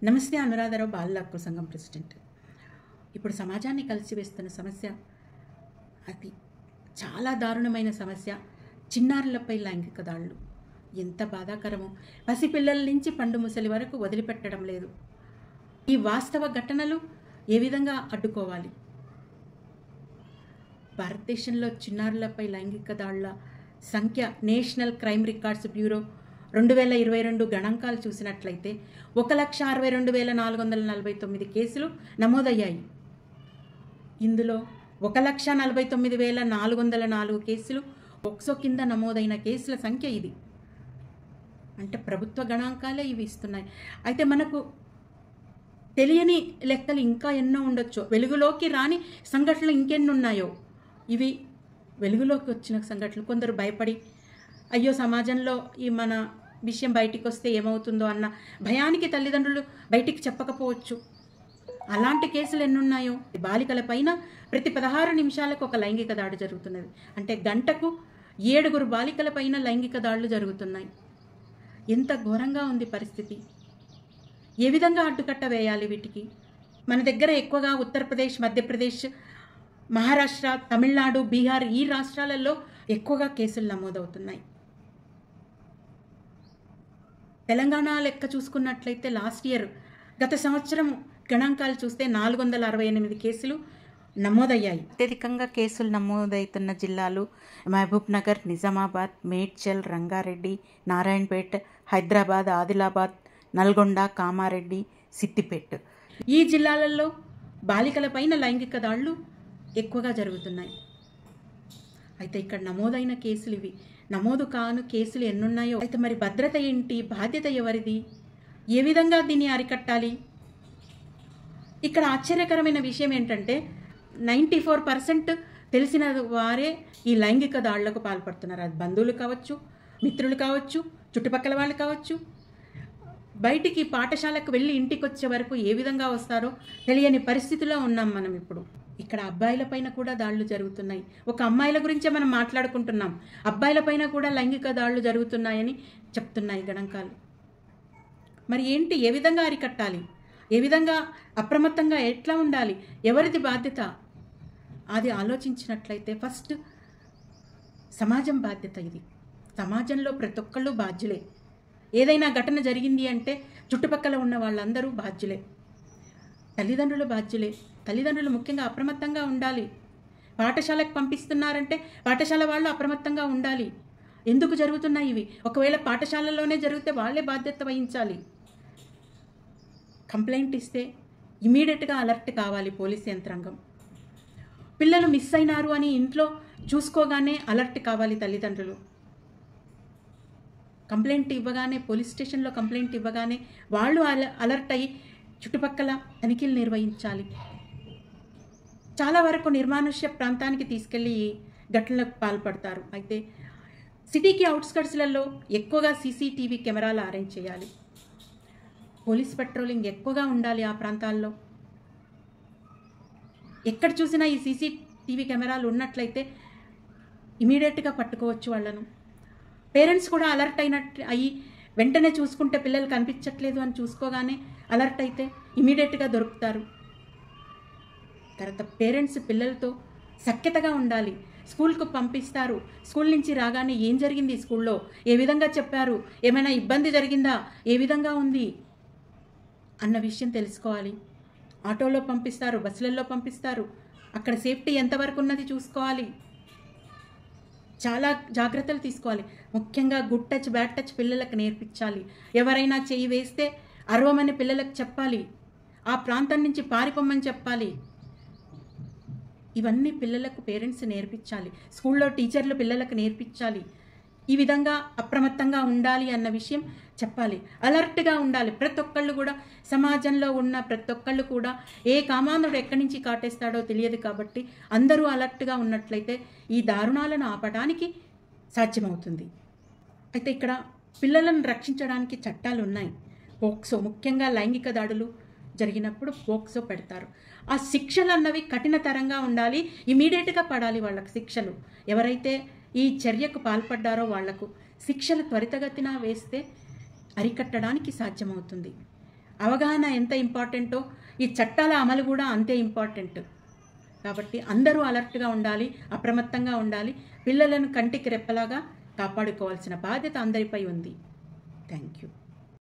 నమస్తే. అనురాధరావు బాలల హక్కుల సంఘం ప్రెసిడెంట్. ఇప్పుడు సమాజాన్ని కలిసివేస్తున్న సమస్య అది చాలా దారుణమైన సమస్య. చిన్నారులపై లైంగిక దాడులు ఎంత బాధాకరమో. పసిపిల్లల నుంచి పండు ముసలి వరకు వదిలిపెట్టడం లేదు. ఈ వాస్తవ ఘటనలు ఏ విధంగా అడ్డుకోవాలి? భారతదేశంలో చిన్నారులపై లైంగిక దాడుల సంఖ్య నేషనల్ క్రైమ్ రికార్డ్స్ బ్యూరో 2022 గణాంకాలు చూసినట్లయితే 1,62,449 కేసులు నమోదయ్యాయి. ఇందులో 1,49,404 కేసులు పోక్సో కింద నమోదైన కేసుల సంఖ్య ఇది. అంటే ప్రభుత్వ గణాంకాలే ఇవి ఇస్తున్నాయి. అయితే మనకు తెలియని లెక్కలు ఇంకా ఎన్నో ఉండొచ్చు. వెలుగులోకి రాని సంఘటనలు ఇంకెన్ని ఉన్నాయో. ఇవి వెలుగులోకి వచ్చిన సంఘటనలు. కొందరు భయపడి అయ్యో సమాజంలో ఈ మన విషయం బయటికి వస్తే ఏమవుతుందో అన్న భయానికి తల్లిదండ్రులు బయటికి చెప్పకపోవచ్చు. అలాంటి కేసులు ఎన్నున్నాయో. బాలికల పైన ప్రతి 16 నిమిషాలకు ఒక లైంగిక దాడి జరుగుతున్నది. అంటే గంటకు 7 బాలికల పైన లైంగిక దాడులు జరుగుతున్నాయి. ఎంత ఘోరంగా ఉంది పరిస్థితి. ఏ విధంగా అడ్డుకట్ట వేయాలి వీటికి? మన దగ్గర ఎక్కువగా ఉత్తరప్రదేశ్, మధ్యప్రదేశ్, మహారాష్ట్ర, తమిళనాడు, బీహార్ ఈ రాష్ట్రాలలో ఎక్కువగా కేసులు నమోదవుతున్నాయి. తెలంగాణ లెక్క చూసుకున్నట్లయితే లాస్ట్ ఇయర్ గత సంవత్సరం గణాంకాలు చూస్తే 468 కేసులు నమోదయ్యాయి. అత్యధికంగా కేసులు నమోదవుతున్న జిల్లాలు మహబూబ్ నగర్, నిజామాబాద్, మేడ్చల్, రంగారెడ్డి, నారాయణపేట్, హైదరాబాద్, ఆదిలాబాద్, నల్గొండ, కామారెడ్డి, సిద్దిపేట్. ఈ జిల్లాలలో బాలికల పైన లైంగిక దాడులు ఎక్కువగా జరుగుతున్నాయి. అయితే ఇక్కడ నమోదైన కేసులు ఇవి. నమోదు కాను కేసులు ఎన్నున్నాయో. అయితే మరి భద్రత ఏంటి? బాధ్యత ఎవరిది? ఏ విధంగా దీన్ని అరికట్టాలి? ఇక్కడ ఆశ్చర్యకరమైన విషయం ఏంటంటే 94% తెలిసిన వారే ఈ లైంగిక దాడులకు పాల్పడుతున్నారు. అది బంధువులు కావచ్చు, మిత్రులు కావచ్చు, చుట్టుపక్కల వాళ్ళు కావచ్చు. బయటికి పాఠశాలకు వెళ్ళి ఇంటికి వచ్చే వరకు ఏ విధంగా వస్తారో తెలియని పరిస్థితిలో ఉన్నాం మనం ఇప్పుడు. ఇక్కడ అబ్బాయిల పైన కూడా దాడులు జరుగుతున్నాయి. ఒక అమ్మాయిల గురించే మనం మాట్లాడుకుంటున్నాం. అబ్బాయిల పైన కూడా లైంగిక దాడులు జరుగుతున్నాయని చెప్తున్నాయి గణాంకాలు. మరి ఏంటి? ఏ విధంగా అరికట్టాలి? ఏ విధంగా అప్రమత్తంగా ఎట్లా ఉండాలి? ఎవరిది బాధ్యత? అది ఆలోచించినట్లయితే ఫస్ట్ సమాజం బాధ్యత ఇది. సమాజంలో ప్రతి ఒక్కళ్ళు బాధ్యులే. ఏదైనా ఘటన జరిగింది అంటే చుట్టుపక్కల ఉన్న వాళ్ళందరూ బాధ్యులే. తల్లిదండ్రులు బాధ్యులే. తల్లిదండ్రులు ముఖ్యంగా అప్రమత్తంగా ఉండాలి. పాఠశాలకు పంపిస్తున్నారంటే పాఠశాల వాళ్ళు అప్రమత్తంగా ఉండాలి. ఎందుకు జరుగుతున్నాయి ఇవి? ఒకవేళ పాఠశాలలోనే జరిగితే వాళ్ళే బాధ్యత వహించాలి. కంప్లైంట్ ఇస్తే ఇమీడియట్గా అలర్ట్ కావాలి పోలీస్ యంత్రాంగం. పిల్లలు మిస్ అయినారు అని ఇంట్లో చూసుకోగానే అలర్ట్ కావాలి తల్లిదండ్రులు. కంప్లైంట్ ఇవ్వగానే, పోలీస్ స్టేషన్లో కంప్లైంట్ ఇవ్వగానే వాళ్ళు అలర్ట్ అయ్యి చుట్టుపక్కల తనిఖీలు నిర్వహించాలి. చాలా వరకు నిర్మానుష్య ప్రాంతానికి తీసుకెళ్ళి ఘటనలకు పాల్పడతారు. అయితే సిటీకి అవుట్స్కట్స్లలో ఎక్కువగా సీసీటీవీ కెమెరాలు అరేంజ్ చేయాలి. పోలీస్ పెట్రోలింగ్ ఎక్కువగా ఉండాలి ఆ ప్రాంతాల్లో. ఎక్కడ చూసినా ఈ సీసీటీవీ కెమెరాలు ఉన్నట్లయితే ఇమీడియట్గా పట్టుకోవచ్చు వాళ్ళను. పేరెంట్స్ కూడా అలర్ట్ అయ్యి వెంటనే చూసుకుంటే పిల్లలు కనిపించట్లేదు అని చూసుకోగానే అలర్ట్ అయితే ఇమీడియట్గా దొరుకుతారు. తర్వాత పేరెంట్స్ పిల్లలతో సఖ్యతగా ఉండాలి. స్కూల్కు పంపిస్తారు. స్కూల్ నుంచి రాగానే ఏం జరిగింది, స్కూల్లో ఏ విధంగా చెప్పారు, ఏమైనా ఇబ్బంది జరిగిందా, ఏ విధంగా ఉంది అన్న విషయం తెలుసుకోవాలి. ఆటోలో పంపిస్తారు, బస్సులలో పంపిస్తారు. అక్కడ సేఫ్టీ ఎంతవరకు ఉన్నది చూసుకోవాలి. చాలా జాగ్రత్తలు తీసుకోవాలి. ముఖ్యంగా గుడ్ టచ్, బ్యాడ్ టచ్ పిల్లలకు నేర్పించాలి. ఎవరైనా చెయ్యి వేస్తే అరవమని పిల్లలకు చెప్పాలి. ఆ ప్రాంతం నుంచి పారిపోమ్మని చెప్పాలి. ఇవన్నీ పిల్లలకు పేరెంట్స్ నేర్పించాలి. స్కూల్లో టీచర్లు పిల్లలకు నేర్పించాలి. ఈ విధంగా అప్రమత్తంగా ఉండాలి అన్న విషయం చెప్పాలి. అలర్ట్గా ఉండాలి. ప్రతి ఒక్కళ్ళు కూడా, సమాజంలో ఉన్న ప్రతి ఒక్కళ్ళు కూడా ఏ కామాంధుడు ఎక్కడి నుంచి కాటేస్తాడో తెలియదు కాబట్టి అందరూ అలర్ట్గా ఉన్నట్లయితే ఈ దారుణాలను ఆపడానికి సాధ్యమవుతుంది. అయితే ఇక్కడ పిల్లలను రక్షించడానికి చట్టాలు ఉన్నాయి. పోక్సో, ముఖ్యంగా లైంగిక దాడులు జరిగినప్పుడు పోక్సో పెడతారు. ఆ శిక్షలు అన్నవి కఠినతరంగా ఉండాలి. ఇమీడియట్గా పడాలి వాళ్ళకి శిక్షలు. ఎవరైతే ఈ చర్యకు పాల్పడ్డారో వాళ్లకు శిక్షలు త్వరితగతిన వేస్తే అరికట్టడానికి సాధ్యమవుతుంది. అవగాహన ఎంత ఇంపార్టెంటో ఈ చట్టాల అమలు కూడా అంతే ఇంపార్టెంట్. కాబట్టి అందరూ అలర్ట్గా ఉండాలి, అప్రమత్తంగా ఉండాలి. పిల్లలను కంటికి రెప్పలాగా కాపాడుకోవాల్సిన బాధ్యత అందరిపై ఉంది. Thank you.